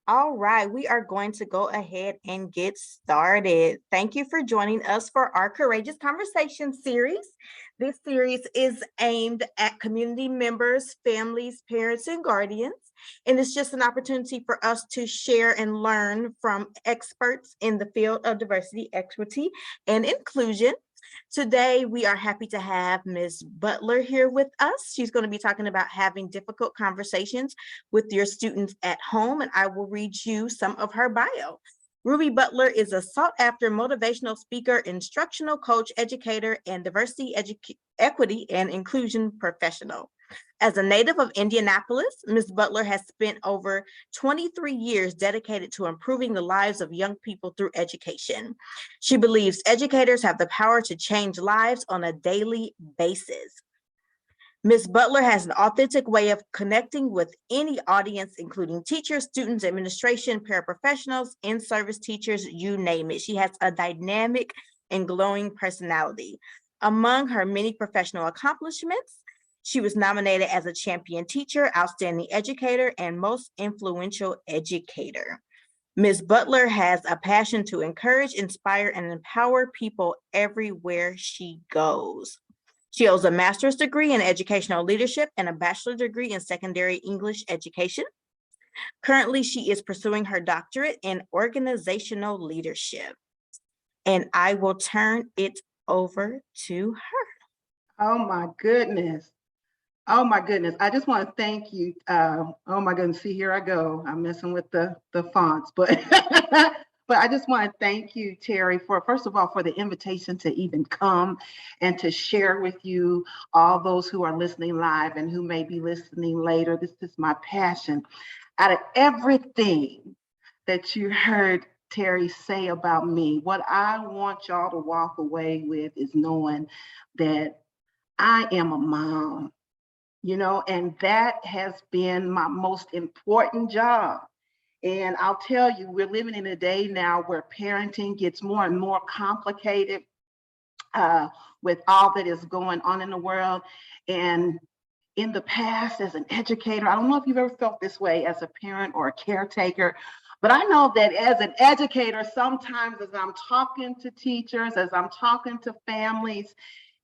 All right, we are going to go ahead and get started. Thank you for joining us for our Courageous Conversation series. This series is aimed at community members, families, parents, and guardians. And it's just an opportunity for us to share and learn from experts in the field of diversity, equity, and inclusion. Today, we are happy to have Ms. Butler here with us. She's going to be talking about having difficult conversations with your students at home, and I will read you some of her bio. Ruby Butler is a sought after motivational speaker, instructional coach, educator, and diversity, equity, and inclusion professional. As a native of Indianapolis, Ms. Butler has spent over 23 years dedicated to improving the lives of young people through education. She believes educators have the power to change lives on a daily basis. Ms. Butler has an authentic way of connecting with any audience, including teachers, students, administration, paraprofessionals, in-service teachers, you name it. She has a dynamic and glowing personality. Among her many professional accomplishments, she was nominated as a champion teacher, outstanding educator, and most influential educator. Ms. Butler has a passion to encourage, inspire, and empower people everywhere she goes. She holds a master's degree in educational leadership and a bachelor's degree in secondary English education. Currently, she is pursuing her doctorate in organizational leadership. And I will turn it over to her. Oh my goodness. Oh my goodness. I just want to thank you. Oh my goodness. See, here I go. I'm messing with the fonts, but but I just want to thank you, Terry, for first of all, for the invitation to even come and to share with you all those who are listening live and who may be listening later. This is my passion. Out of everything that you heard Terry say about me, what I want y'all to walk away with is knowing that I am a mom, and that has been my most important job. And I'll tell you, we're living in a day now where parenting gets more and more complicated with all that is going on in the world. And in the past, as an educator, I don't know if you've ever felt this way as a parent or a caretaker, but I know that as an educator, sometimes as I'm talking to teachers, as I'm talking to families,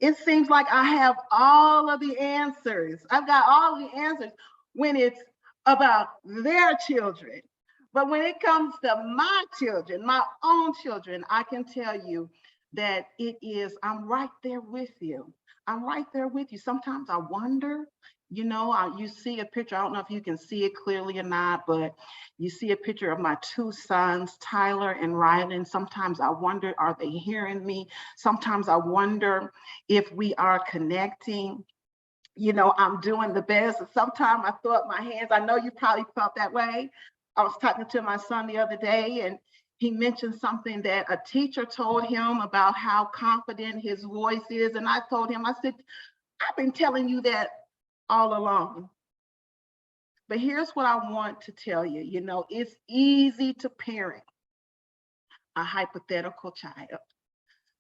it seems like I have all of the answers. I've got all of the answers when it's about their children. But when it comes to my children, my own children, I can tell you that I'm right there with you. I'm right there with you. Sometimes I wonder, you see a picture, I don't know if you can see it clearly or not, but you see a picture of my two sons, Tyler and Rylan. Sometimes I wonder, are they hearing me? Sometimes I wonder if we are connecting. I'm doing the best. Sometimes I throw up my hands. I know you probably felt that way. I was talking to my son the other day, and he mentioned something that a teacher told him about how confident his voice is. And I told him, I said, I've been telling you that all along. But here's what I want to tell you. It's easy to parent a hypothetical child.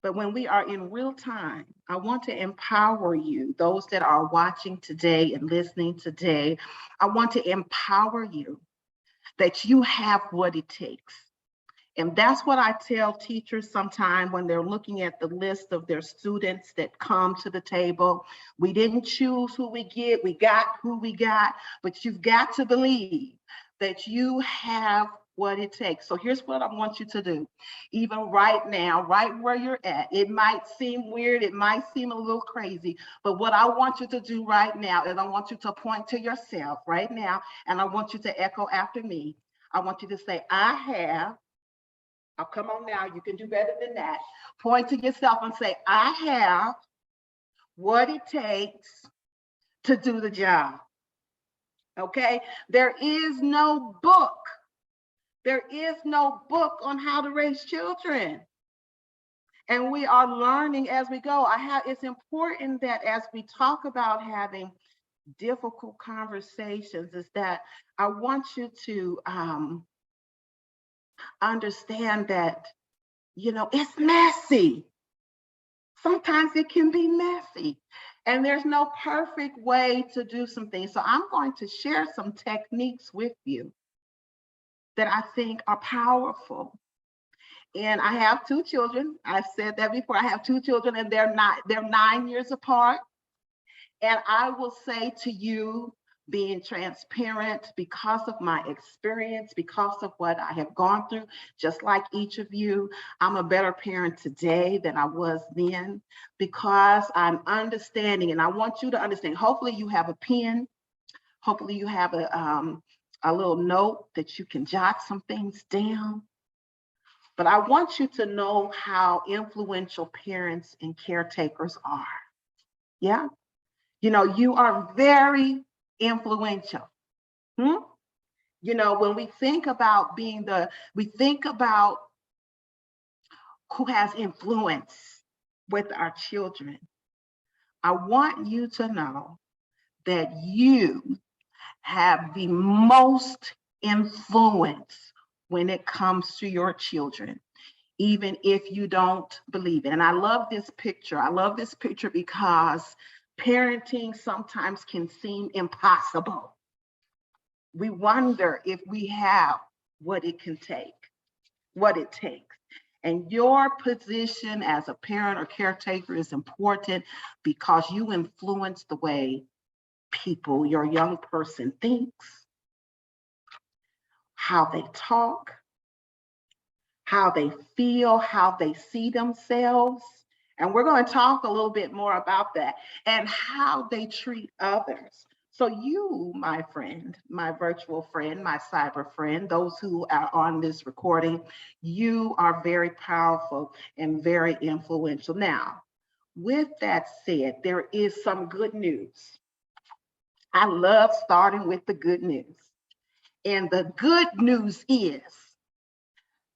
But when we are in real time, I want to empower you, those that are watching today and listening today. I want to empower you that you have what it takes. And that's what I tell teachers sometimes when they're looking at the list of their students that come to the table. We didn't choose who we get, we got who we got, but you've got to believe that you have what it takes. So here's what I want you to do. Even right now, right where you're at, it might seem weird, it might seem a little crazy, but what I want you to do right now is I want you to point to yourself right now, and I want you to echo after me. I want you to say, I have. Oh, come on now, you can do better than that. Point to yourself and say, I have what it takes to do the job. Okay? There is no book. There is no book on how to raise children. And we are learning as we go. It's important that as we talk about having difficult conversations, is that I want you to understand that, it's messy. Sometimes it can be messy, and there's no perfect way to do some things. So I'm going to share some techniques with you that I think are powerful. And I have two children. I've said that before. I have two children, and they're 9 years apart. And I will say to you, being transparent, because of my experience, because of what I have gone through, just like each of you, I'm a better parent today than I was then, because I'm understanding, and I want you to understand. Hopefully you have a pen. Hopefully you have a little note that you can jot some things down. But I want you to know how influential parents and caretakers are. Yeah. You know, you are very influential. You know, when we think about we think about who has influence with our children. I want you to know that you have the most influence when it comes to your children, even if you don't believe it. And I love this picture. I love this picture because parenting sometimes can seem impossible. We wonder if we have what it can take, what it takes. And your position as a parent or caretaker is important because you influence the way people, your young person thinks, how they talk, how they feel, how they see themselves. And we're going to talk a little bit more about that, and how they treat others. So you, my friend, my virtual friend, my cyber friend, those who are on this recording, you are very powerful and very influential. Now, with that said, there is some good news. I love starting with the good news. And the good news is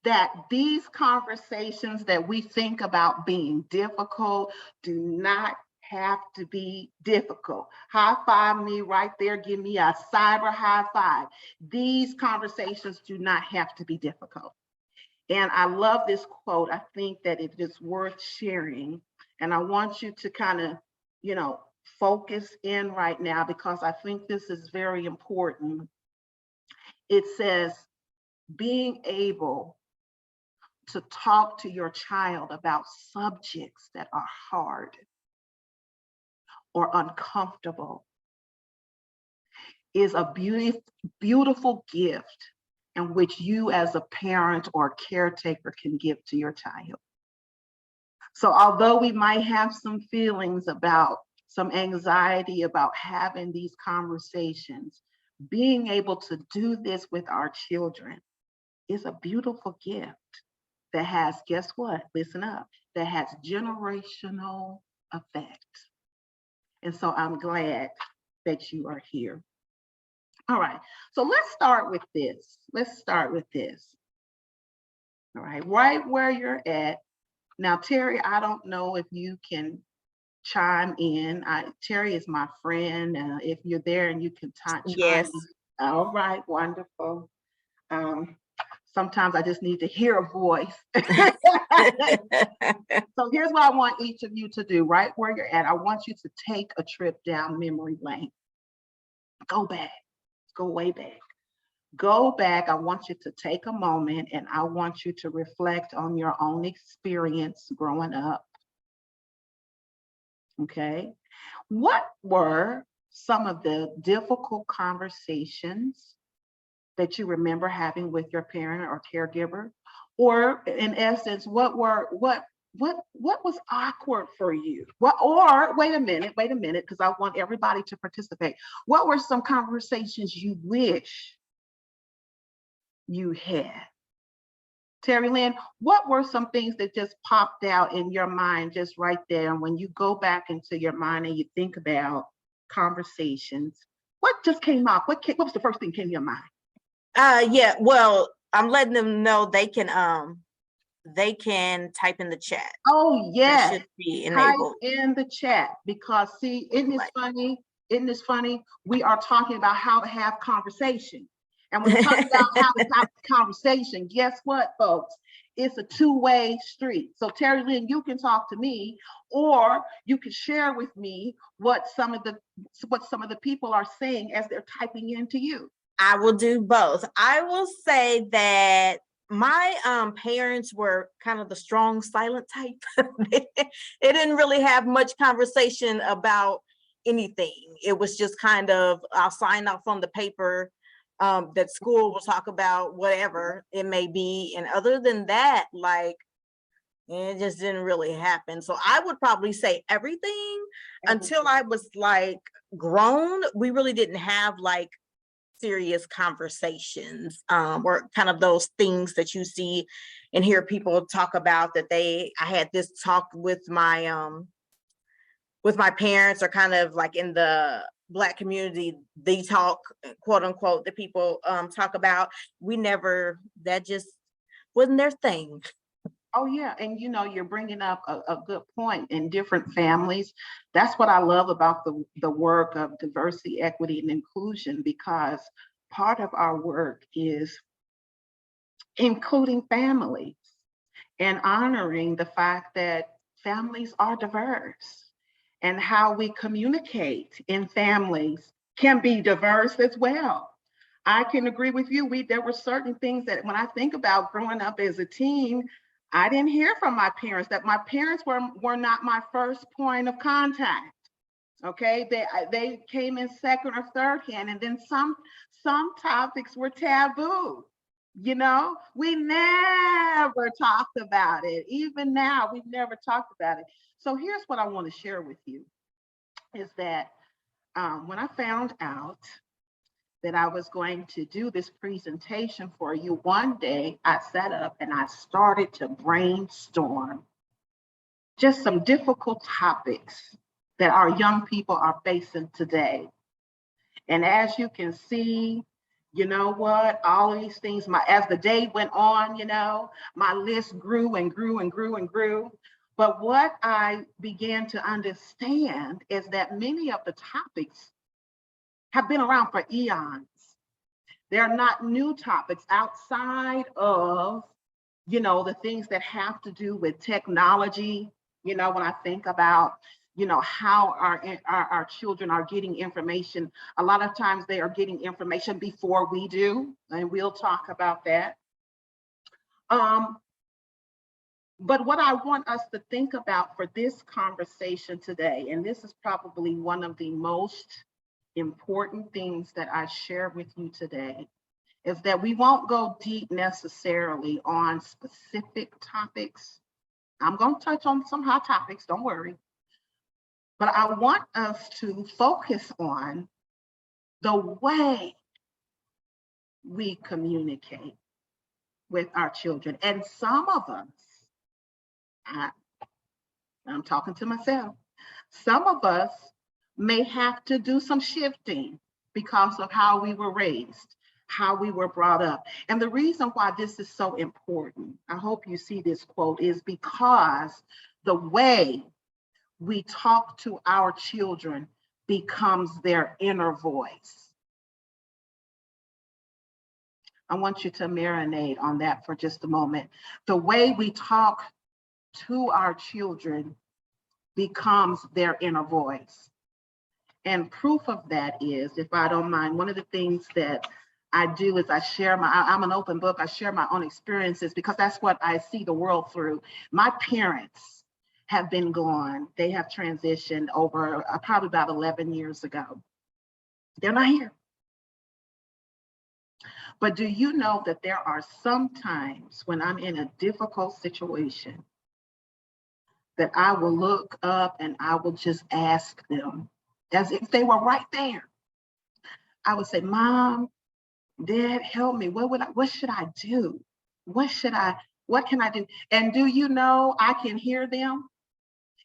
that these conversations that we think about being difficult do not have to be difficult. High five me right there. Give me a cyber high five. These conversations do not have to be difficult. And I love this quote. I think that it is worth sharing. And I want you to kind of, you know, focus in right now, because I think this is very important. It says, being able to talk to your child about subjects that are hard or uncomfortable is a beautiful gift in which you as a parent or caretaker can give to your child. So although we might have some feelings about some anxiety about having these conversations, being able to do this with our children is a beautiful gift that has, guess what? Listen up, that has generational effect. And so I'm glad that you are here. All right, so let's start with this. All right where you're at. Now, Terry, I don't know if you can chime in. Terry is my friend. If you're there and you can chime Yes. in. All right, wonderful. Sometimes I just need to hear a voice. So here's what I want each of you to do, right where you're at. I want you to take a trip down memory lane. Go back, go way back. Go back. I want you to take a moment and I want you to reflect on your own experience growing up. Okay. What were some of the difficult conversations that you remember having with your parent or caregiver? Or in essence, what was awkward for you? Or wait a minute, because I want everybody to participate. What were some conversations you wish you had? Terry Lynn, what were some things that just popped out in your mind just right there? And when you go back into your mind and you think about conversations, what just came up? What was the first thing that came to your mind? Yeah, well, I'm letting them know they can type in the chat. Oh, yes. That should be enabled. Type in the chat, because see, isn't this funny? Isn't this funny? We are talking about how to have conversation. And when we talk about how to have conversation, guess what, folks? It's a two-way street. So Terry Lynn, you can talk to me, or you can share with me what some of the people are saying as they're typing into you. I will do both. I will say that my parents were kind of the strong silent type. It didn't really have much conversation about anything. It was just kind of, I'll sign off on the paper, that school will talk about whatever it may be. And other than that, like, it just didn't really happen. So I would probably say everything until I was like grown. We really didn't have like serious conversations, or kind of those things that you see and hear people talk about, that I had this talk with my parents, or kind of like in the Black community, they talk, quote unquote, that people talk about. We never, that just wasn't their thing. Oh yeah, and you know, you're bringing up a good point. In different families, that's what I love about the work of diversity, equity, and inclusion, because part of our work is including families and honoring the fact that families are diverse, and how we communicate in families can be diverse as well. I can agree with you. There were certain things that when I think about growing up as a teen, I didn't hear from my parents, that my parents were not my first point of contact. Okay, they came in second or third hand, and then some topics were taboo. You know, we never talked about it. Even now, we've never talked about it. So here's what I want to share with you is that when I found out that I was going to do this presentation for you, one day I sat up and I started to brainstorm just some difficult topics that our young people are facing today. And as you can see, you know what, all of these things, as the day went on, you know, my list grew and grew and grew and grew. But what I began to understand is that many of the topics have been around for eons. They're not new topics outside of, you know, the things that have to do with technology. You know, when I think about, you know, how our children are getting information, a lot of times they are getting information before we do, and we'll talk about that. But what I want us to think about for this conversation today, and this is probably one of the most important things that I share with you today, is that we won't go deep necessarily on specific topics. I'm going to touch on some hot topics, don't worry. But I want us to focus on the way we communicate with our children. And some of us, I'm talking to myself, some of us may have to do some shifting because of how we were raised, how we were brought up. And the reason why this is so important, I hope you see this quote, is because the way we talk to our children becomes their inner voice. I want you to marinate on that for just a moment. The way we talk to our children becomes their inner voice. And proof of that is, if I don't mind, one of the things that I do is I share I'm an open book. I share my own experiences because that's what I see the world through. My parents have been gone. They have transitioned over probably about 11 years ago. They're not here. But do you know that there are some times when I'm in a difficult situation that I will look up and I will just ask them as if they were right there. I would say, Mom, Dad, help me. What should I do? What can I do? And do you know, I can hear them.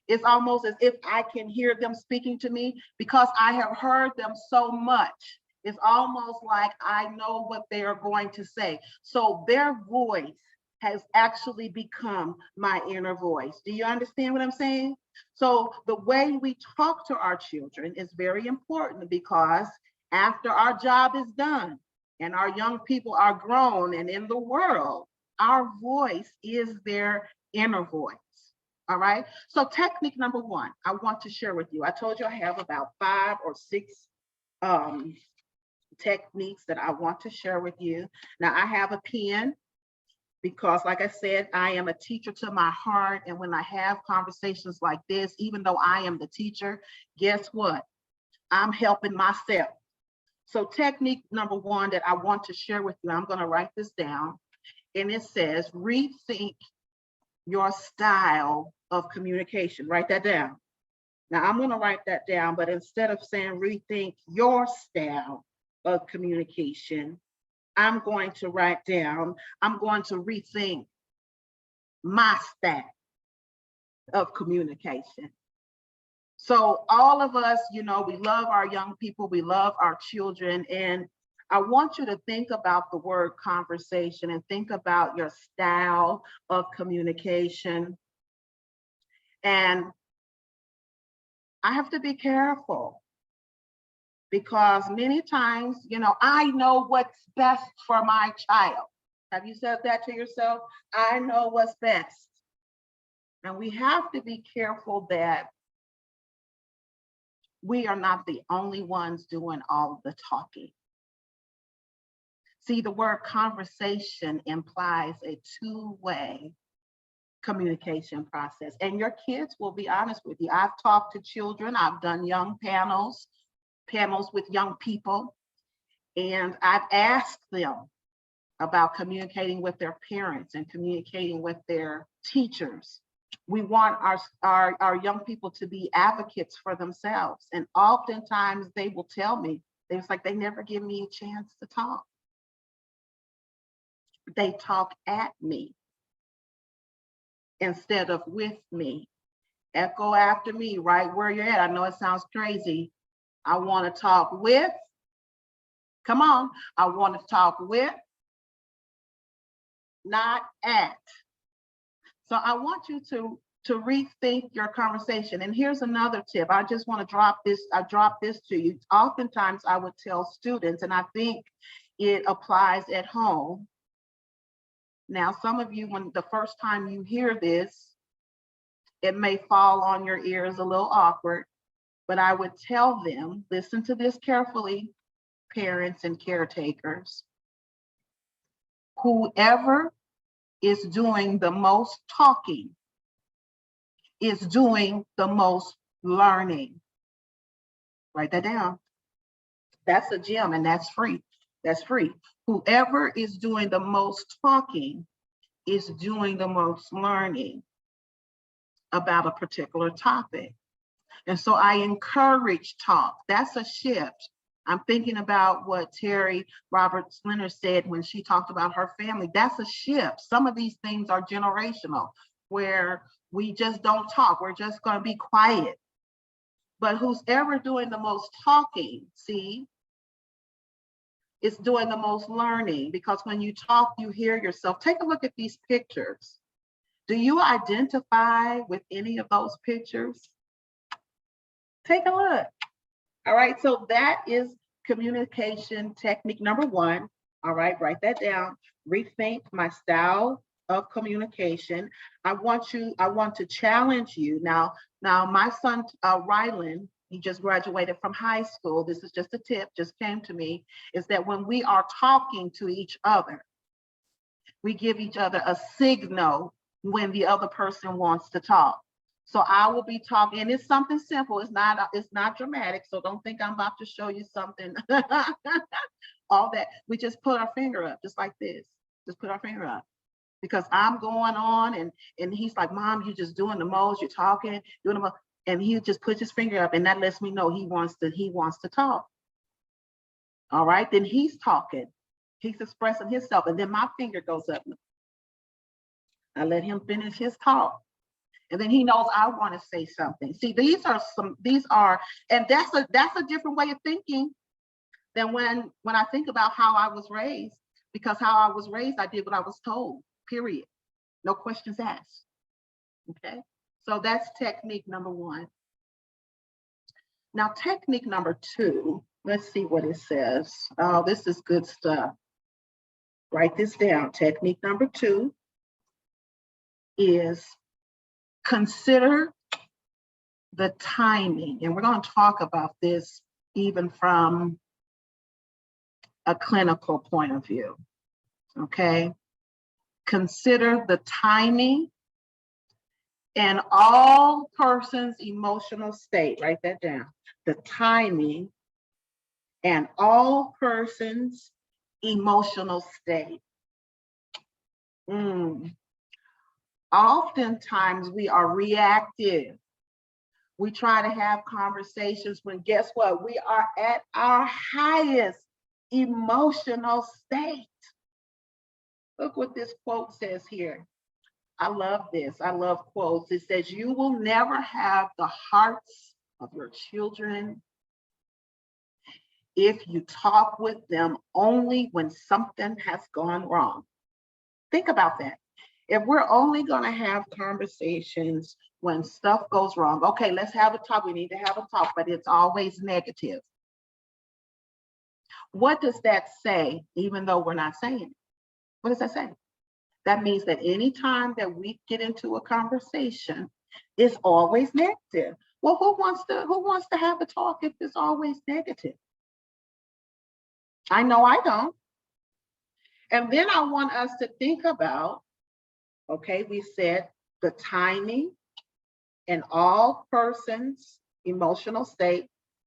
It's almost as if I can hear them speaking to me because I have heard them so much. It's almost like I know what they are going to say. So their voice has actually become my inner voice. Do you understand what I'm saying? So the way we talk to our children is very important because after our job is done and our young people are grown and in the world, our voice is their inner voice. All right. So technique number one, I want to share with you. I told you I have about 5 or 6 techniques that I want to share with you. Now, I have a pen because, like I said, I am a teacher to my heart. And when I have conversations like this, even though I am the teacher, guess what? I'm helping myself. So technique number one that I want to share with you, I'm going to write this down. And it says, rethink your style of communication. Write that down. Now, I'm going to write that down, but instead of saying rethink your style of communication, I'm going to write down, I'm going to rethink my style of communication. So all of us, you know, we love our young people, we love our children, and I want you to think about the word conversation and think about your style of communication. And I have to be careful because many times, you know, I know what's best for my child. Have you said that to yourself? I know what's best. And we have to be careful that we are not the only ones doing all of the talking. See, the word conversation implies a two-way communication process. And your kids will be honest with you. I've talked to children, I've done young panels with young people, and I've asked them about communicating with their parents and communicating with their teachers. We want our young people to be advocates for themselves. And oftentimes they will tell me, it's like they never give me a chance to talk. They talk at me instead of with me. Echo after me, right where you're at. I know it sounds crazy. I want to talk with, come on, I want to talk with, not at. So I want you to rethink your conversation. And here's another tip. I just want to drop this to you. Oftentimes I would tell students, and I think it applies at home. Now, some of you, when the first time you hear this, it may fall on your ears a little awkward, but I would tell them, listen to this carefully, parents and caretakers. Whoever is doing the most talking is doing the most learning. Write that down. That's a gem and that's free. That's free. Whoever is doing the most talking is doing the most learning about a particular topic. And so I encourage talk. That's a shift. I'm thinking about what Terry Roberts Leonard said when she talked about her family. That's a shift. Some of these things are generational, where we just don't talk. We're just going to be quiet. But who's ever doing the most talking, see, is doing the most learning, because when you talk, you hear yourself. Take a look at these pictures. Do you identify with any of those pictures? Take a look. All right, so that is communication technique number one. All right, write that down. Rethink my style of communication. I want to challenge you. Now my son, Rylan, he just graduated from high school. This is just a tip, just came to me, is that when we are talking to each other, we give each other a signal when the other person wants to talk. So I will be talking, and it's something simple. It's not dramatic. So don't think I'm about to show you something. All that. We just put our finger up, just like this. Just put our finger up. Because I'm going on, and he's like, Mom, you're just doing the most. You're talking, doing the most. And he just puts his finger up, and that lets me know he wants to talk. All right, then he's talking. He's expressing himself, and then my finger goes up. I let him finish his talk. And then he knows I want to say something. See, these are, and that's a different way of thinking than when I think about how I was raised, because how I was raised, I did what I was told, period. No questions asked. Okay, so that's technique number one. Now, technique number two, let's see what it says. Oh, this is good stuff. Write this down. Technique number two is consider the timing. And we're going to talk about this even from a clinical point of view, okay? Consider the timing and all persons' emotional state. Write that down. The timing and all persons' emotional state. Oftentimes we are reactive. We try to have conversations when, guess what? We are at our highest emotional state. Look what this quote says here. I love this. I love quotes. It says, you will never have the hearts of your children if you talk with them only when something has gone wrong. Think about that. If we're only going to have conversations when stuff goes wrong, okay, let's have a talk. We need to have a talk, but it's always negative. What does that say, even though we're not saying it? What does that say? That means that anytime that we get into a conversation, it's always negative. Well, who wants to have a talk if it's always negative? I know I don't. And then I want us to think about, okay, we said the timing and all persons' emotional state.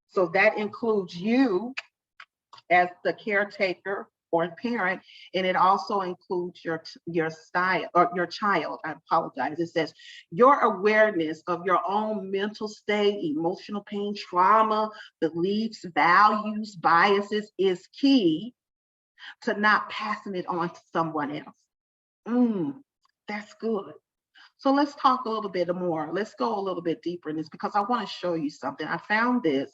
So that includes you as the caretaker or parent, and it also includes your style or your child. I apologize. It says your awareness of your own mental state, emotional pain, trauma, beliefs, values, biases is key to not passing it on to someone else. That's good. So let's talk a little bit more. Let's go a little bit deeper in this because I want to show you something. I found this.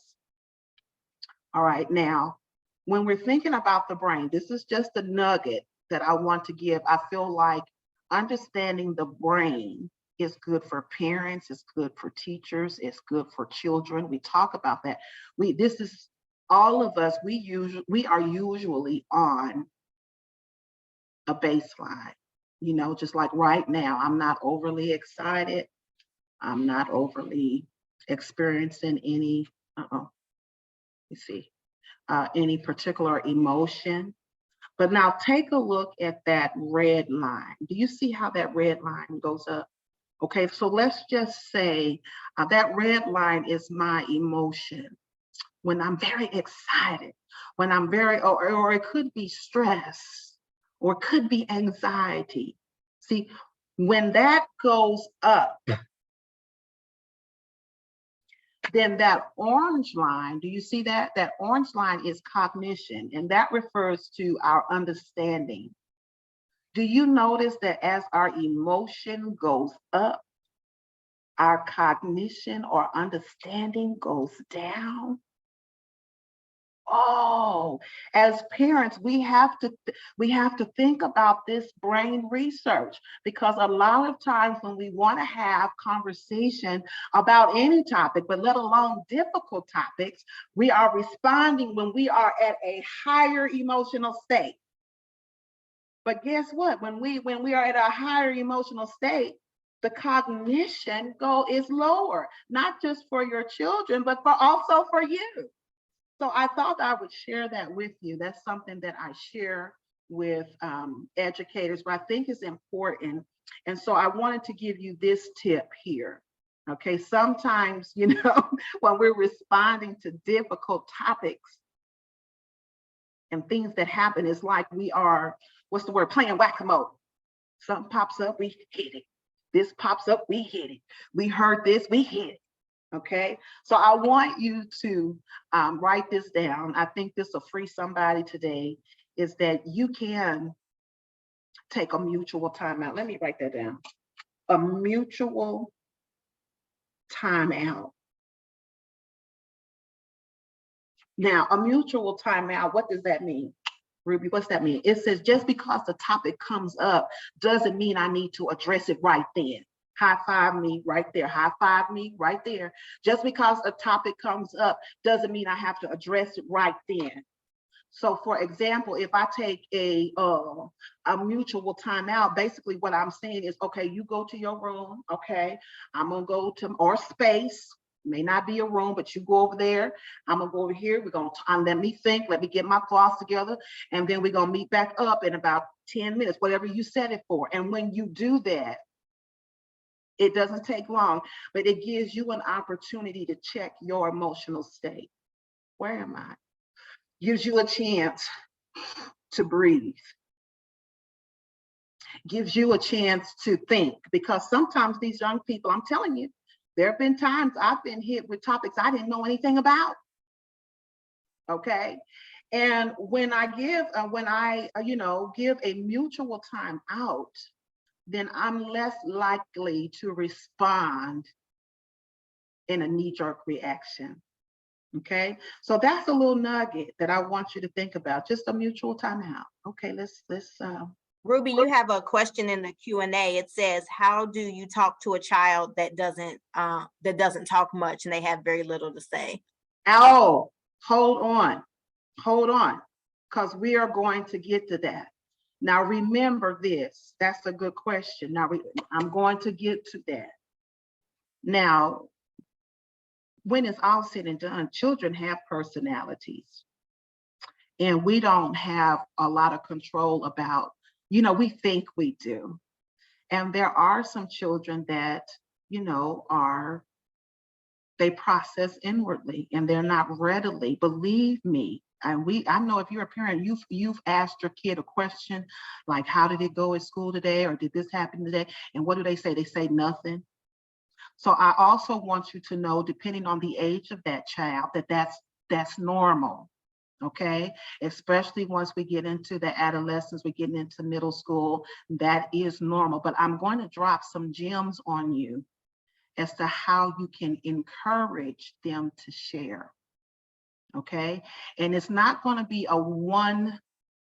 All right, now, when we're thinking about the brain, this is just a nugget that I want to give. I feel like understanding the brain is good for parents, it's good for teachers, it's good for children. We talk about that. This is all of us, we are usually on a baseline, you know, just like right now, I'm not overly excited. I'm not overly experiencing any, any particular emotion. But now take a look at that red line. Do you see how that red line goes up? Okay, so let's just say that red line is my emotion. When I'm very excited, when I'm very, or it could be stress, or it could be anxiety. See, when that goes up, then that orange line, do you see that? That orange line is cognition, and that refers to our understanding. Do you notice that as our emotion goes up, our cognition or understanding goes down? Oh, as parents, we have to think about this brain research, because a lot of times when we want to have conversation about any topic, but let alone difficult topics, we are responding when we are at a higher emotional state. But guess what? When we are at a higher emotional state, the cognition is lower, not just for your children, but also for you. So I thought I would share that with you. That's something that I share with educators, but I think it's important. And so I wanted to give you this tip here. Okay, sometimes, you know, when we're responding to difficult topics and things that happen, it's like we are, playing whack-a-mole. Something pops up, we hit it. This pops up, we hit it. We heard this, we hit it. Okay, so I want you to write this down. I think this will free somebody today, is that you can take a mutual timeout. Let me write that down. A mutual timeout. Now, a mutual timeout, what does that mean? Ruby, what's that mean? It says just because the topic comes up doesn't mean I need to address it right then. High five me right there, high five me right there. Just because a topic comes up doesn't mean I have to address it right then. So for example, if I take a mutual timeout, basically what I'm saying is, okay, you go to your room, okay, I'm gonna go to, or space, May not be a room, but you go over there. I'm gonna go over here. We're gonna let me think, let me get my thoughts together, and then we're gonna meet back up in about 10 minutes, whatever you set it for. And when you do that, it doesn't take long, but it gives you an opportunity to check your emotional state. Where am I? Gives you a chance to breathe. Gives you a chance to think, because sometimes these young people, I'm telling you, there have been times I've been hit with topics I didn't know anything about. Okay. And when I give, give a mutual time out, then I'm less likely to respond in a knee-jerk reaction. Okay. So that's a little nugget that I want you to think about. Just a mutual timeout. Okay. Let's Ruby, you have a question in the Q&A. It says, how do you talk to a child that doesn't talk much and they have very little to say? Oh, hold on, because we are going to get to that. Now, remember this. That's a good question. Now, I'm going to get to that. Now, when it's all said and done, children have personalities, and we don't have a lot of control about, we think we do. And there are some children that, they process inwardly and they're not readily, believe me. And I know if you're a parent, you've asked your kid a question like, how did it go at school today? Or did this happen today? And what do they say? They say nothing. So I also want you to know, depending on the age of that child, that's normal. Okay, especially once we get into the adolescence, we're getting into middle school, that is normal. But I'm going to drop some gems on you as to how you can encourage them to share. Okay, and it's not going to be a one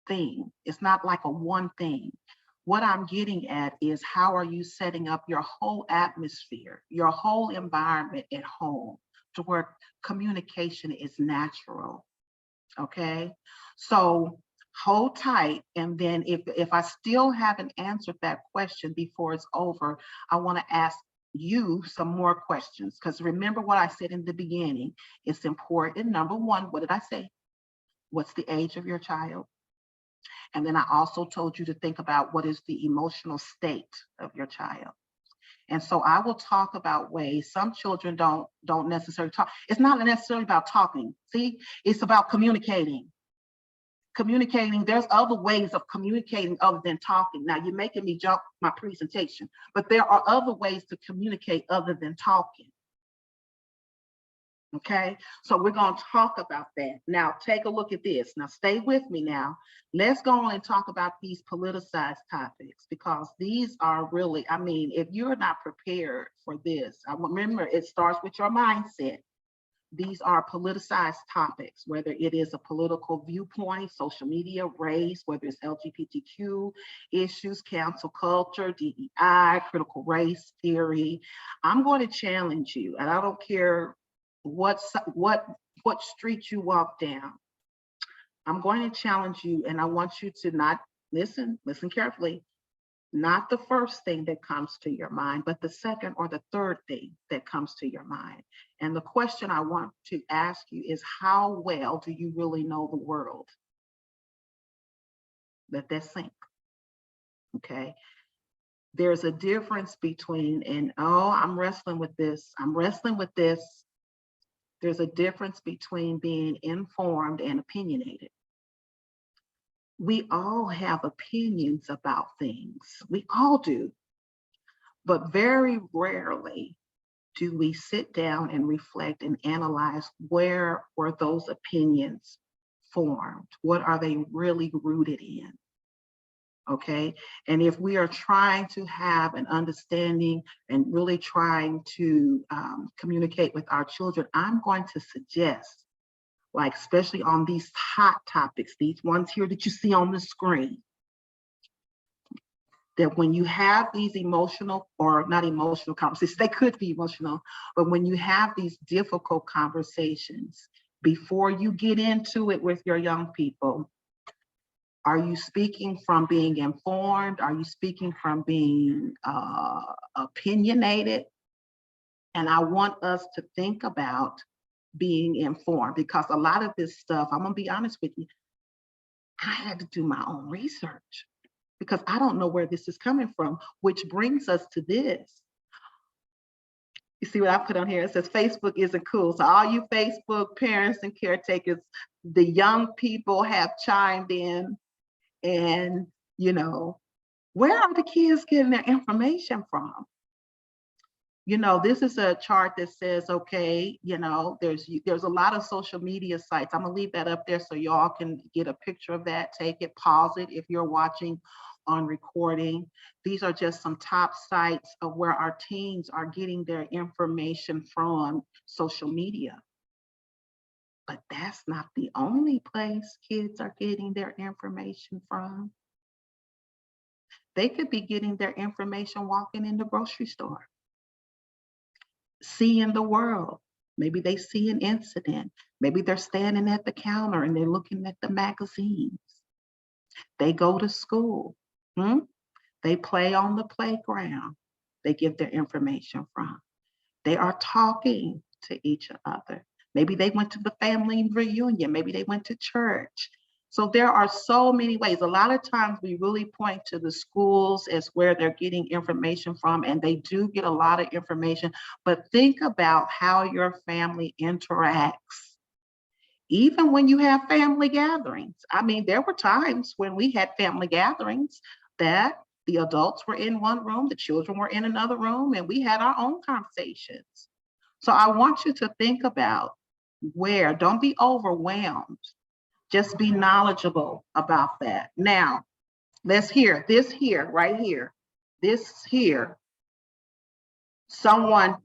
thing. It's not like a one thing. What I'm getting at is, how are you setting up your whole atmosphere, your whole environment at home to where communication is natural? Okay, so hold tight, and then if I still haven't answered that question before it's over, I want to ask you some more questions, because remember what I said in the beginning. It's important. Number one, what did I say? What's the age of your child? And then I also told you to think about what is the emotional state of your child. And so I will talk about ways some children don't necessarily talk. It's not necessarily about talking. See, it's about communicating. Communicating, there's other ways of communicating other than talking. Now, you're making me jump my presentation, but there are other ways to communicate other than talking. Okay, so we're going to talk about that. Now, take a look at this. Now, stay with me now. Let's go on and talk about these politicized topics, because these are really, I mean, if you're not prepared for this, I remember it starts with your mindset. These are politicized topics, whether it is a political viewpoint, social media, race, whether it's LGBTQ issues, cancel culture, DEI, critical race theory. I'm going to challenge you, and I don't care what street you walk down. I'm going to challenge you, and I want you to not listen carefully, not the first thing that comes to your mind, but the second or the third thing that comes to your mind. And the question I want to ask you is, how well do you really know the world? Let that sink. Okay. There's a difference between, I'm wrestling with this. There's a difference between being informed and opinionated. We all have opinions about things. We all do. But very rarely do we sit down and reflect and analyze, where were those opinions formed? What are they really rooted in? Okay. And if we are trying to have an understanding and really trying to communicate with our children, I'm going to suggest, like, especially on these hot topics, these ones here that you see on the screen, that when you have these emotional, or not emotional conversations, they could be emotional, but when you have these difficult conversations, before you get into it with your young people, are you speaking from being informed? Are you speaking from being opinionated? And I want us to think about being informed, because a lot of this stuff, I'm gonna be honest with you, I had to do my own research because I don't know where this is coming from, which brings us to this. You see what I put on here? It says Facebook isn't cool. So all you Facebook parents and caretakers, the young people have chimed in, and where are the kids getting their information from? This is a chart that says, okay, there's a lot of social media sites. I'm gonna leave that up there so y'all can get a picture of that, take it, pause it if you're watching on recording. These are just some top sites of where our teens are getting their information from social media. But that's not the only place kids are getting their information from. They could be getting their information walking in the grocery store, seeing the world. Maybe they see an incident. Maybe they're standing at the counter and they're looking at the magazines. They go to school. They play on the playground. They get their information from. They are talking to each other. Maybe they went to the family reunion. Maybe they went to church. So there are so many ways. A lot of times we really point to the schools as where they're getting information from, and they do get a lot of information, but think about how your family interacts. Even when you have family gatherings. I mean, there were times when we had family gatherings that the adults were in one room, the children were in another room, and we had our own conversations. So I want you to think about where, don't be overwhelmed. Just be knowledgeable about that. Now, let's hear this here, right here. This here. Someone,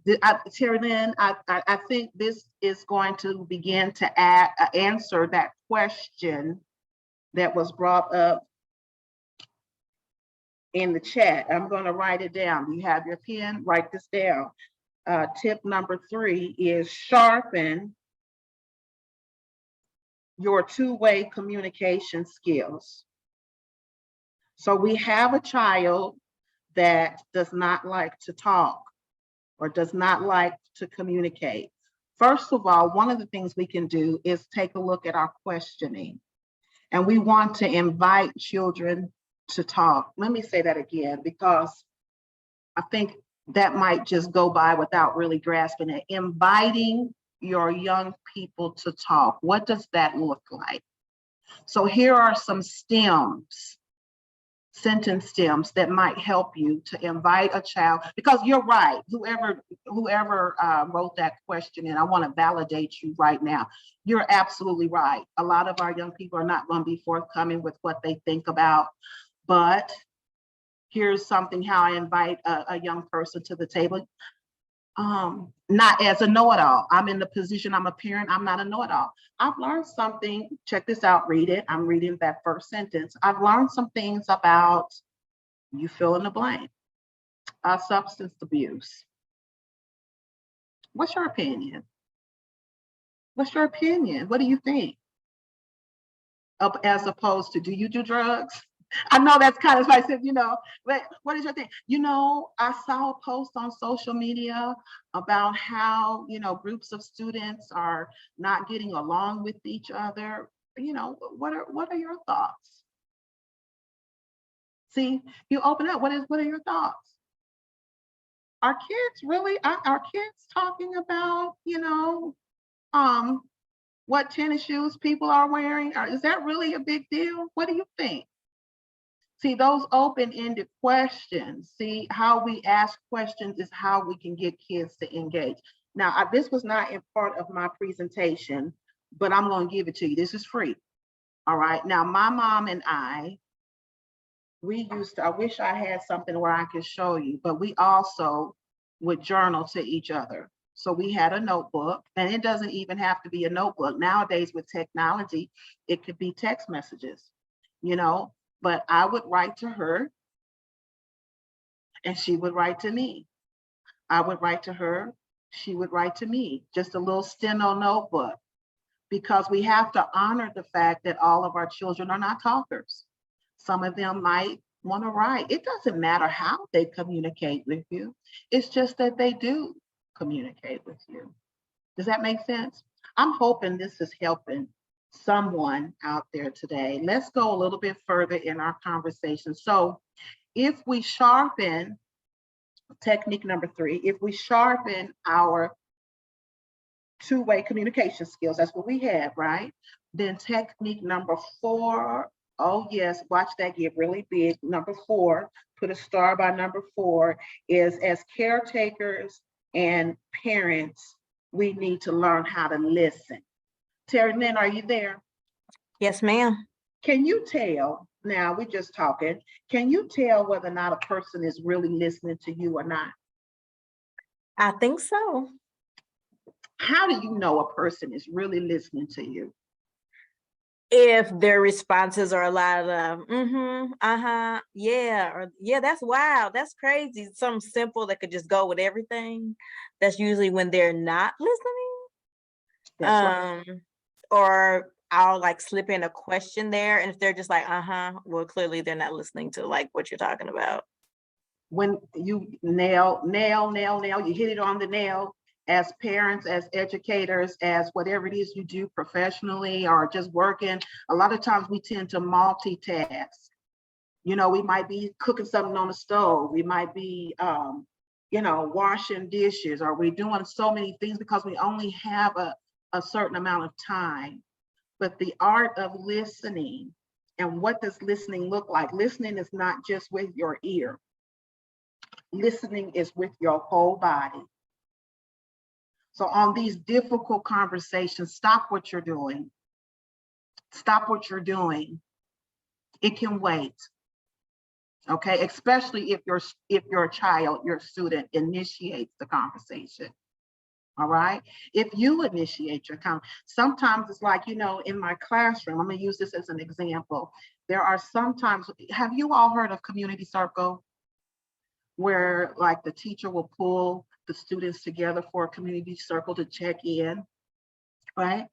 Terry-Lynn, I think this is going to begin to answer that question that was brought up in the chat. I'm going to write it down. You have your pen, write this down. Tip number 3 is sharpen your two-way communication skills. So we have a child that does not like to talk or does not like to communicate. First of all, one of the things we can do is take a look at our questioning. And we want to invite children to talk. Let me say that again, because I think that might just go by without really grasping it. Inviting your young people to talk. What does that look like? So here are some stems, sentence stems that might help you to invite a child, because you're right, whoever wrote that question, and I want to validate you right now. You're absolutely right. A lot of our young people are not going to be forthcoming with what they think about, but here's something how I invite a young person to the table. Not as a know-it-all. I'm in the position, I'm a parent, I'm not a know-it-all. I've learned something, check this out, read it. I'm reading that first sentence. I've learned some things about, you fill in the blank, substance abuse. What's your opinion? What's your opinion? What do you think? As opposed to, do you do drugs? I know that's kind of like, but what is your thing? I saw a post on social media about how, groups of students are not getting along with each other. What are your thoughts? See, you open up, what are your thoughts? Are kids talking about, what tennis shoes people are wearing? Is that really a big deal? What do you think? See, those open-ended questions, see how we ask questions is how we can get kids to engage. Now, this was not in part of my presentation, but I'm going to give it to you. This is free. All right. Now, my mom and I wish I had something where I could show you, but we also would journal to each other. So we had a notebook, and it doesn't even have to be a notebook. Nowadays with technology, it could be text messages, but I would write to her and she would write to me. I would write to her, she would write to me, just a little steno notebook, because we have to honor the fact that all of our children are not talkers. Some of them might want to write. It doesn't matter how they communicate with you. It's just that they do. communicate with you. Does that make sense? I'm hoping this is helping someone out there today. Let's go a little bit further in our conversation. So if we sharpen technique number 3, if we sharpen our two-way communication skills, that's what we have, right? Then technique number 4, oh yes, watch that get really big. Number 4, put a star by number 4, is as caretakers and parents, we need to learn how to listen. Terry Lynn, are you there? Yes, ma'am. Can you tell, now we're just talking, can you tell whether or not a person is really listening to you or not? I think so. How do you know a person is really listening to you? If their responses are a lot of yeah, or yeah, that's wild, that's crazy, something simple that could just go with everything. That's usually when they're not listening. That's right. Or I'll like slip in a question there, and if they're just like, well, clearly they're not listening to like what you're talking about. When you nail, you hit it on the nail. As parents, as educators, as whatever it is you do professionally or just working, a lot of times we tend to multitask. You know, we might be cooking something on the stove. We might be, washing dishes, or we're doing so many things because we only have a certain amount of time. But the art of listening, and what does listening look like? Listening is not just with your ear. Listening is with your whole body. So on these difficult conversations, stop what you're doing. Stop what you're doing. It can wait. Okay, especially if your child, your student initiates the conversation. All right. If you initiate your sometimes it's like, in my classroom, I'm going to use this as an example. There are sometimes, have you all heard of community circle? Where like the teacher will pull the students together for a community circle to check in, right?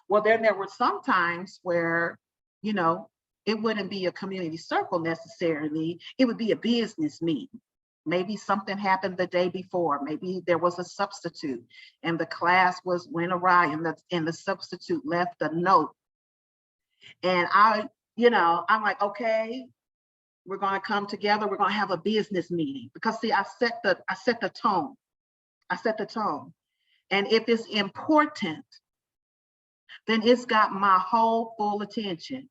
Well, then there were some times where, it wouldn't be a community circle necessarily. It would be a business meeting. Maybe something happened the day before. Maybe there was a substitute and the class went awry, and the substitute left a note. And I'm like, okay, we're going to come together. We're going to have a business meeting, because see, I set the tone. I set the tone. And if it's important, then it's got my whole full attention.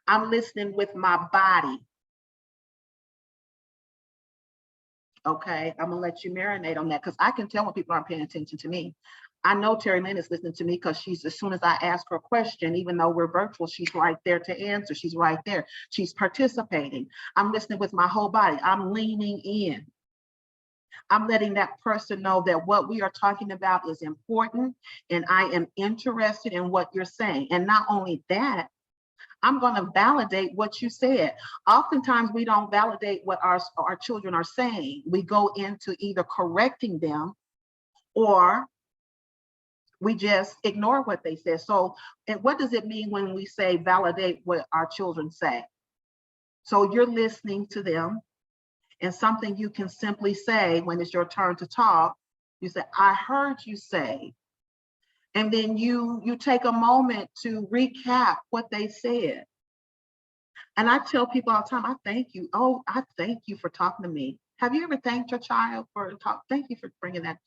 I'm listening with my body. Okay, I'm gonna let you marinate on that, because I can tell when people aren't paying attention to me. I know Terry Lynn is listening to me because as soon as I ask her a question, even though we're virtual, she's right there to answer. She's right there. She's participating. I'm listening with my whole body. I'm leaning in. I'm letting that person know that what we are talking about is important, and I am interested in what you're saying. And not only that, I'm going to validate what you said. Oftentimes, we don't validate what our children are saying. We go into either correcting them, or we just ignore what they said. So, and what does it mean when we say validate what our children say? So you're listening to them, and something you can simply say when it's your turn to talk, you say, I heard you say. And then you take a moment to recap what they said. And I tell people all the time, I thank you. Oh, I thank you for talking to me. Have you ever thanked your child for talk? Thank you for bringing that.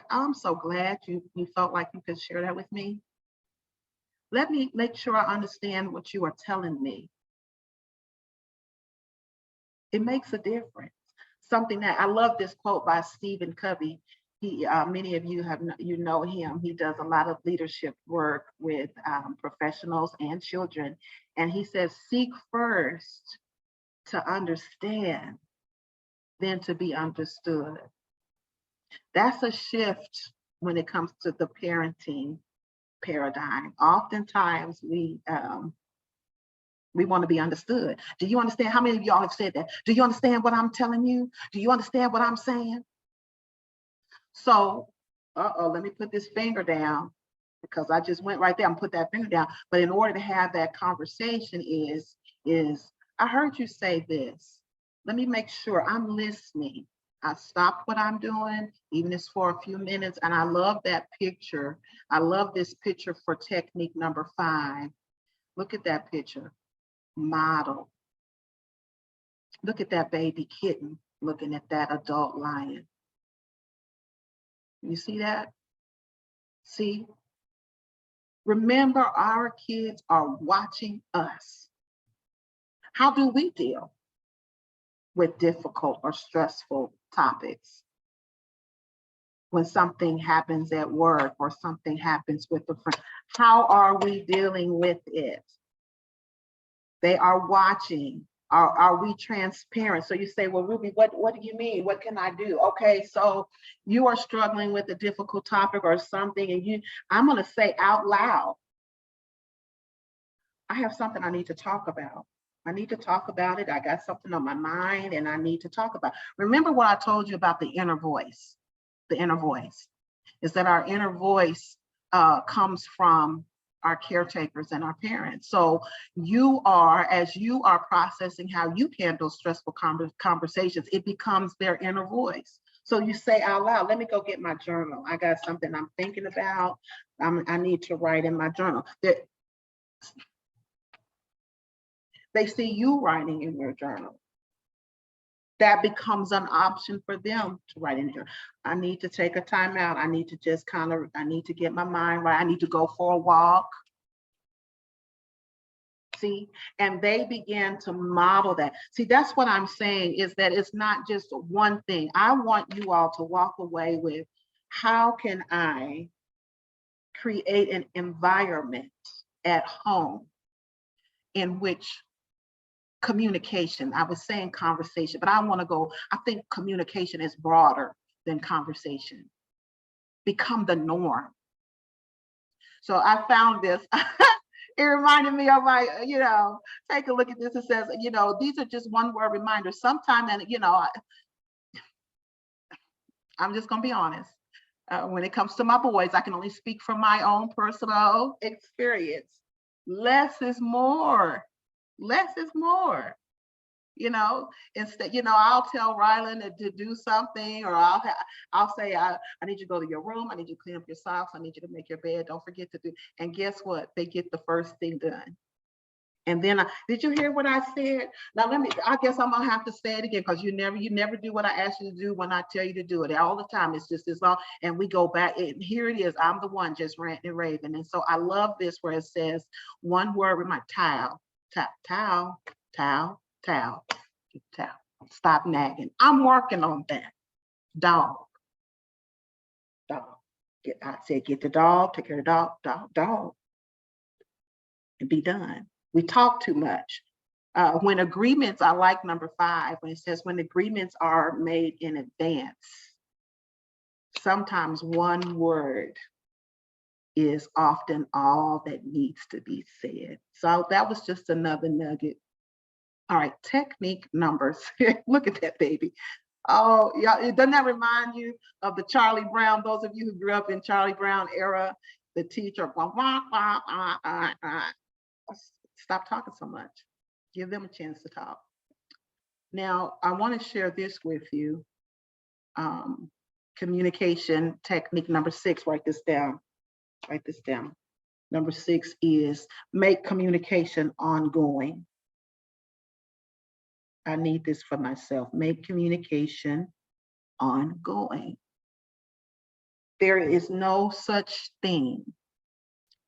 I'm so glad you felt like you could share that with me. Let me make sure I understand what you are telling me. It makes a difference. Something that I love, this quote by Stephen Covey. He, many of you know him. He does a lot of leadership work with professionals and children. And he says, seek first to understand, then to be understood. That's a shift when it comes to the parenting paradigm. Oftentimes we want to be understood. Do you understand? How many of y'all have said that? Do you understand what I'm telling you? Do you understand what I'm saying? So, let me put this finger down, because I just went right there and put that finger down. But in order to have that conversation is I heard you say this. Let me make sure I'm listening. I stopped what I'm doing, even if it's for a few minutes. And I love that picture. I love this picture for technique number 5. Look at that picture. Model. Look at that baby kitten looking at that adult lion. You see that? See? Remember, our kids are watching us. How do we deal with difficult or stressful topics? When something happens at work or something happens with a friend, how are we dealing with it? They are watching. Are we transparent? So you say, well, Ruby, what do you mean? What can I do? Okay, so you are struggling with a difficult topic or something, and I'm going to say out loud, I have something I need to talk about. I need to talk about it. I got something on my mind and I need to talk about it. Remember what I told you about the inner voice. The inner voice is that our inner voice comes from our caretakers and our parents. So as you are processing how you handle stressful conversations, it becomes their inner voice. So you say out loud, let me go get my journal. I got something I'm thinking about. I need to write in my journal. They see you writing in your journal. That becomes an option for them to write in here. I need to take a time out. I need to just I need to get my mind right. I need to go for a walk. See, and they begin to model that. See, that's what I'm saying, is that it's not just one thing. I want you all to walk away with, how can I create an environment at home in which communication, I was saying conversation, but I think communication is broader than conversation. Become the norm. So I found this, it reminded me of my, take a look at this. It says, these are just one word reminders. Sometimes, and I'm just gonna be honest. When it comes to my boys, I can only speak from my own personal experience. Less is more. Less is more. Instead, I'll tell Rylan to do something, or I'll say, I need you to go to your room. I need you to clean up your socks. I need you to make your bed. Don't forget to do. And guess what? They get the first thing done. And then, did you hear what I said? Now I guess I'm gonna have to say it again, because you never do what I ask you to do when I tell you to do it. All the time, it's just this long, and we go back, and here it is. I'm the one just ranting and raving. And so I love this where it says one word with my towel. Stop nagging. I'm working on that. Dog. I said, get the dog, take care of the dog, and be done. We talk too much. When agreements, I like number 5, when it says when agreements are made in advance, sometimes one word is often all that needs to be said. So that was just another nugget. All right, technique numbers. Look at that baby. Oh, yeah, doesn't that remind you of the Charlie Brown? Those of you who grew up in Charlie Brown era, the teacher, stop talking so much. Give them a chance to talk. Now, I want to share this with you. Communication technique number 6, write this down. Write this down. Number 6 is make communication ongoing. I need this for myself. Make communication ongoing. There is no such thing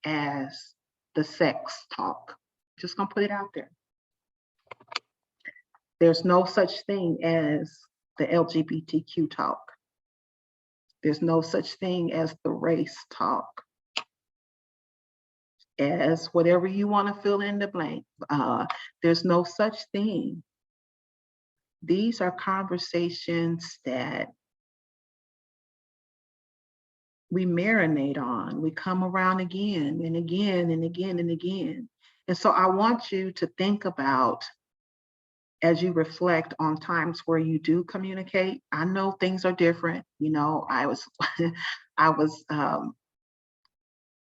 as the sex talk. Just gonna put it out there. There's no such thing as the LGBTQ talk. There's no such thing as the race talk. As whatever you want to fill in the blank. There's no such thing. These are conversations that we marinate on. We come around again and again and again and again. And so I want you to think about, as you reflect on times where you do communicate. I know things are different. I'm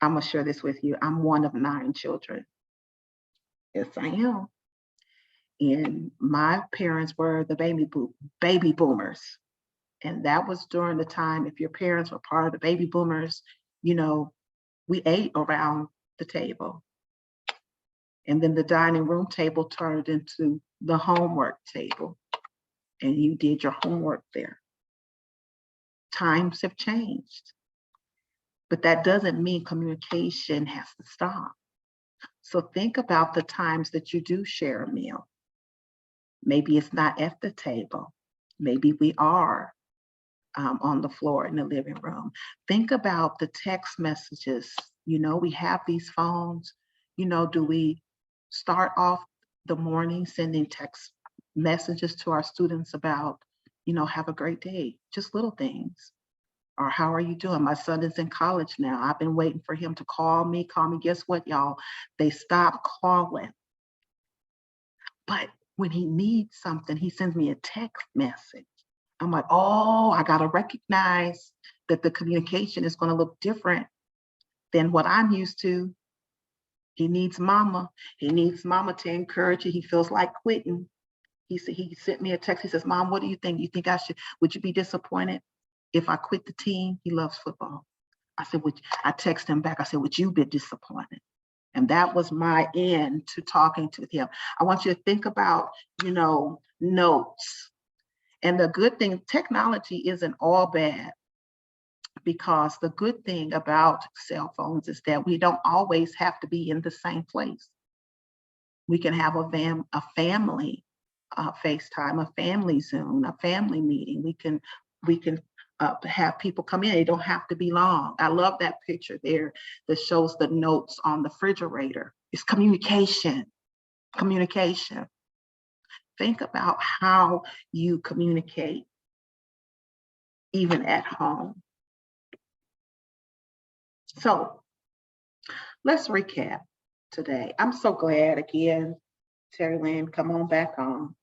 gonna share this with you. I'm one of 9 children. Yes, I am. And my parents were the baby boomers. And that was during the time, if your parents were part of the baby boomers, you know, we ate around the table. And then the dining room table turned into the homework table. And you did your homework there. Times have changed. But that doesn't mean communication has to stop. So think about the times that you do share a meal. Maybe it's not at the table. Maybe we are on the floor in the living room. Think about the text messages. You know, we have these phones. You know, do we start off the morning sending text messages to our students about, you know, have a great day, just little things. Or how are you doing? My son is in college now. I've been waiting for him to call me. Guess what, y'all? They stopped calling. But when he needs something, he sends me a text message. I'm like, oh, I got to recognize that the communication is going to look different than what I'm used to. He needs mama. He needs mama to encourage it. He feels like quitting. He sent me a text. He says, Mom, what do you think? You think would you be disappointed if I quit the team? He loves football. I said, I text him back. I said, would you be disappointed? And that was my end to talking to him. I want you to think about, you know, notes. And the good thing, technology isn't all bad, because the good thing about cell phones is that we don't always have to be in the same place. We can have a family FaceTime, a family Zoom, a family meeting. We can have people come in. They don't have to be long. I love that picture there that shows the notes on the refrigerator. It's communication. Communication. Think about how you communicate, even at home. So let's recap today. I'm so glad, again, Terry Lynn, come on back on.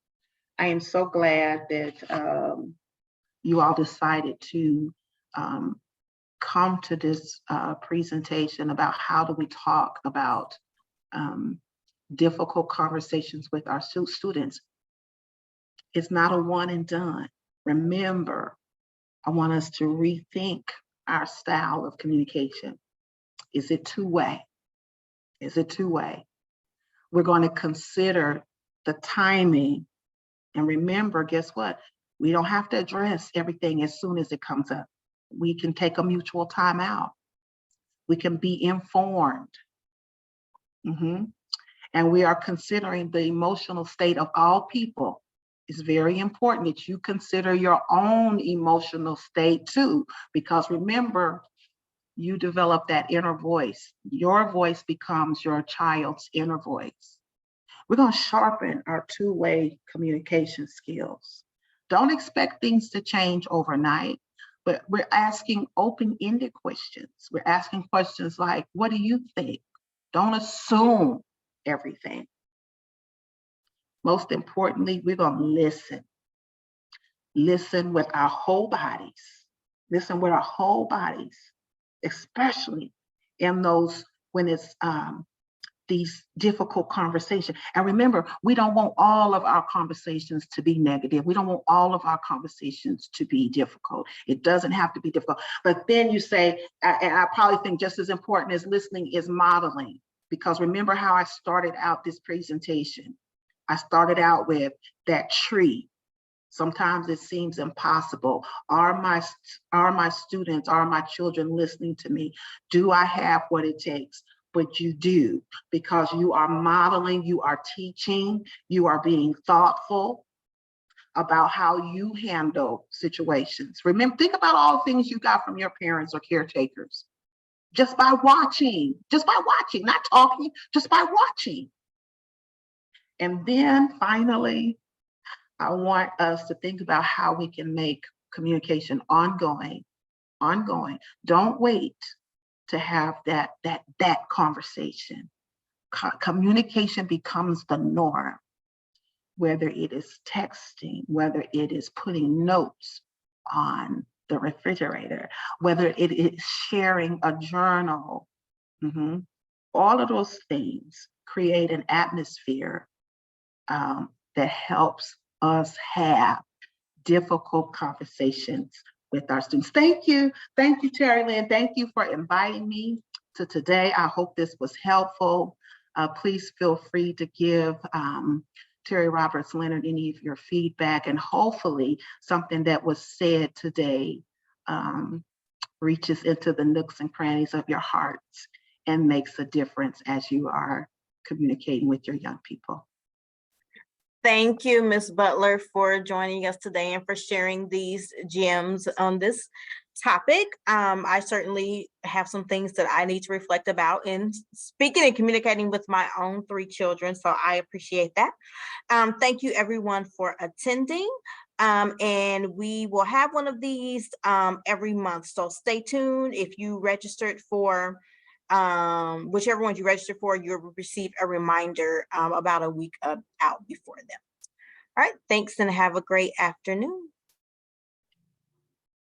I am so glad that you all decided to come to this presentation about how do we talk about difficult conversations with our students. It's not a one and done. Remember, I want us to rethink our style of communication. Is it two-way? Is it two-way? We're going to consider the timing. And remember, guess what? We don't have to address everything as soon as it comes up. We can take a mutual timeout. We can be informed. And we are considering the emotional state of all people. It's very important that you consider your own emotional state too, because remember, you develop that inner voice. Your voice becomes your child's inner voice. We're going to sharpen our two-way communication skills. Don't expect things to change overnight, but we're asking open-ended questions. We're asking questions like, what do you think? Don't assume everything. Most importantly, we're going to listen. Listen with our whole bodies. Listen with our whole bodies, especially in those when it's these difficult conversations. And remember, we don't want all of our conversations to be negative. We don't want all of our conversations to be difficult. It doesn't have to be difficult. But then you say, and I probably think just as important as listening is modeling, because remember how I started out this presentation. I started out with that tree. Sometimes it seems impossible. Are my students, are my children listening to me? Do I have what it takes? But you do, because you are modeling, you are teaching, you are being thoughtful about how you handle situations. Remember, think about all the things you got from your parents or caretakers. Just by watching, not talking, just by watching. And then finally, I want us to think about how we can make communication ongoing. Don't wait to have that conversation. Communication becomes the norm, whether it is texting, whether it is putting notes on the refrigerator, whether it is sharing a journal. All of those things create an atmosphere that helps us have difficult conversations with our students. Thank you. Thank you, Terry Lynn. Thank you for inviting me to today. I hope this was helpful. Please feel free to give Terry Roberts Leonard any of your feedback, and hopefully something that was said today reaches into the nooks and crannies of your hearts and makes a difference as you are communicating with your young people. Thank you, Ms. Butler, for joining us today and for sharing these gems on this topic. I certainly have some things that I need to reflect about in speaking and communicating with my own 3 children, so I appreciate that. Thank you, everyone, for attending. And we will have one of these every month, so stay tuned. If you registered for whichever ones you registered for, you'll receive a reminder about a week out before them. All right, thanks and have a great afternoon.